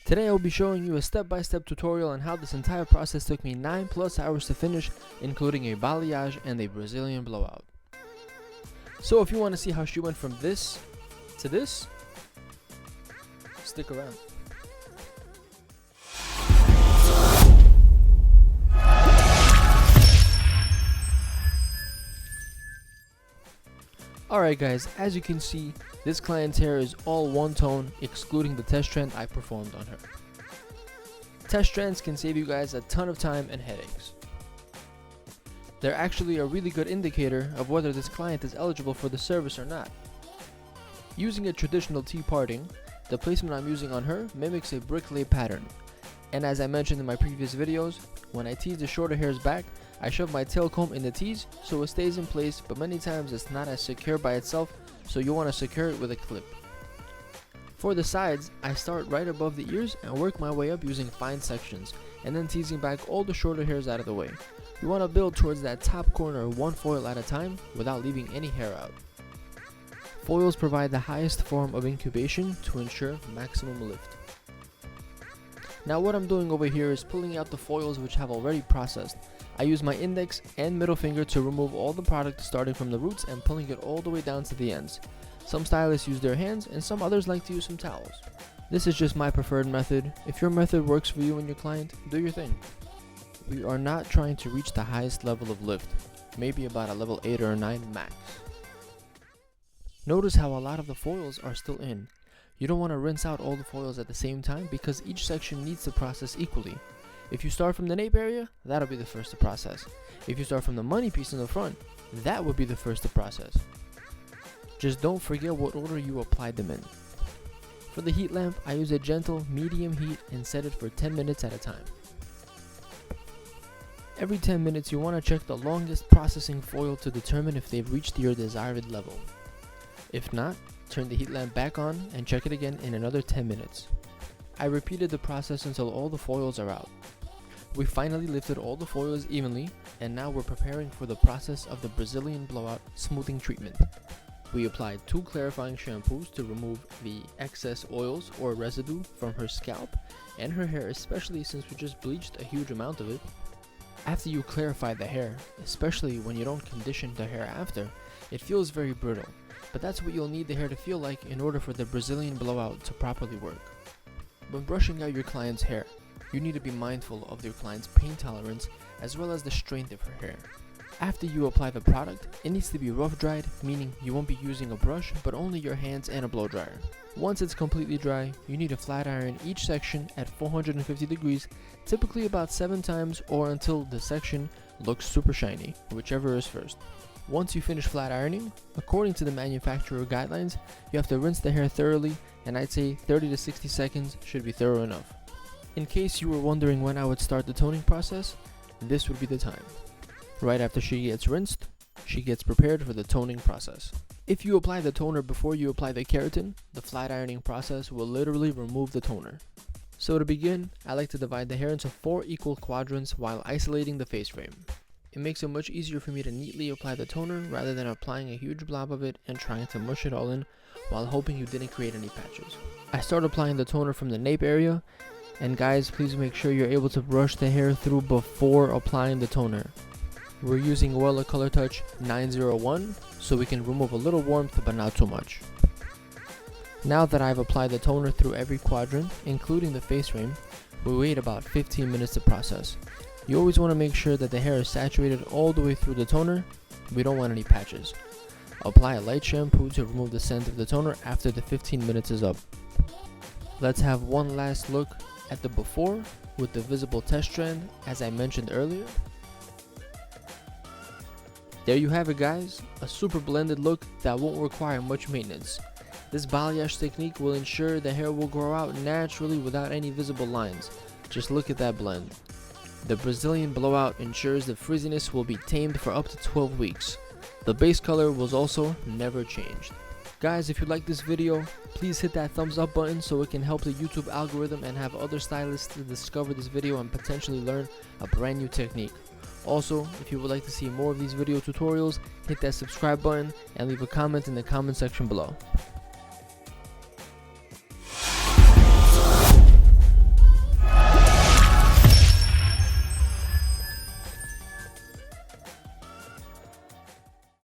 Today I will be showing you a step-by-step tutorial on how this entire process took me 9+ hours to finish, including a balayage and a Brazilian blowout. So if you want to see how she went from this to this, stick around. Alright guys, as you can see, this client's hair is all one tone, excluding the test strand I performed on her. Test strands can save you guys a ton of time and headaches. They're actually a really good indicator of whether this client is eligible for the service or not. Using a traditional T-parting, the placement I'm using on her mimics a brick lay pattern. And as I mentioned in my previous videos, when I tease the shorter hairs back, I shove my tail comb in the tease so it stays in place, but many times it's not as secure by itself, so you want to secure it with a clip. For the sides, I start right above the ears and work my way up using fine sections, and then teasing back all the shorter hairs out of the way. You want to build towards that top corner one foil at a time without leaving any hair out. Foils provide the highest form of incubation to ensure maximum lift. Now what I'm doing over here is pulling out the foils which have already processed. I use my index and middle finger to remove all the product starting from the roots and pulling it all the way down to the ends. Some stylists use their hands and some others like to use some towels. This is just my preferred method. If your method works for you and your client, do your thing. We are not trying to reach the highest level of lift, maybe about a level 8 or 9 max. Notice how a lot of the foils are still in. You don't want to rinse out all the foils at the same time because each section needs to process equally. If you start from the nape area, that'll be the first to process. If you start from the money piece in the front, that would be the first to process. Just don't forget what order you applied them in. For the heat lamp, I use a gentle medium heat and set it for 10 minutes at a time. Every 10 minutes you want to check the longest processing foil to determine if they've reached your desired level. If not, turn the heat lamp back on and check it again in another 10 minutes. I repeated the process until all the foils are out. We finally lifted all the foils evenly, and now we're preparing for the process of the Brazilian Blowout smoothing treatment. We applied 2 clarifying shampoos to remove the excess oils or residue from her scalp and her hair, especially since we just bleached a huge amount of it. After you clarify the hair, especially when you don't condition the hair after, it feels very brittle, but that's what you'll need the hair to feel like in order for the Brazilian Blowout to properly work. When brushing out your client's hair, you need to be mindful of your client's pain tolerance as well as the strength of her hair. After you apply the product, it needs to be rough dried, meaning you won't be using a brush but only your hands and a blow dryer. Once it's completely dry, you need to flat iron each section at 450 degrees, typically about 7 times or until the section looks super shiny, whichever is first. Once you finish flat ironing, according to the manufacturer guidelines, you have to rinse the hair thoroughly, and I'd say 30 to 60 seconds should be thorough enough. In case you were wondering when I would start the toning process, this would be the time. Right after she gets rinsed, she gets prepared for the toning process. If you apply the toner before you apply the keratin, the flat ironing process will literally remove the toner. So to begin, I like to divide the hair into 4 equal quadrants while isolating the face frame. It makes it much easier for me to neatly apply the toner rather than applying a huge blob of it and trying to mush it all in while hoping you didn't create any patches. I start applying the toner from the nape area, and guys, please make sure you're able to brush the hair through before applying the toner. We're using Wella Color Touch 901 so we can remove a little warmth but not too much. Now that I've applied the toner through every quadrant, including the face frame, we wait about 15 minutes to process. You always want to make sure that the hair is saturated all the way through the toner. We don't want any patches. Apply a light shampoo to remove the scent of the toner after the 15 minutes is up. Let's have one last look at the before with the visible test strand as I mentioned earlier. There you have it guys, a super blended look that won't require much maintenance. This balayage technique will ensure the hair will grow out naturally without any visible lines. Just look at that blend. The Brazilian Blowout ensures the frizziness will be tamed for up to 12 weeks. The base color was also never changed. Guys, if you like this video, please hit that thumbs up button so it can help the YouTube algorithm and have other stylists to discover this video and potentially learn a brand new technique. Also, if you would like to see more of these video tutorials, hit that subscribe button and leave a comment in the comment section below.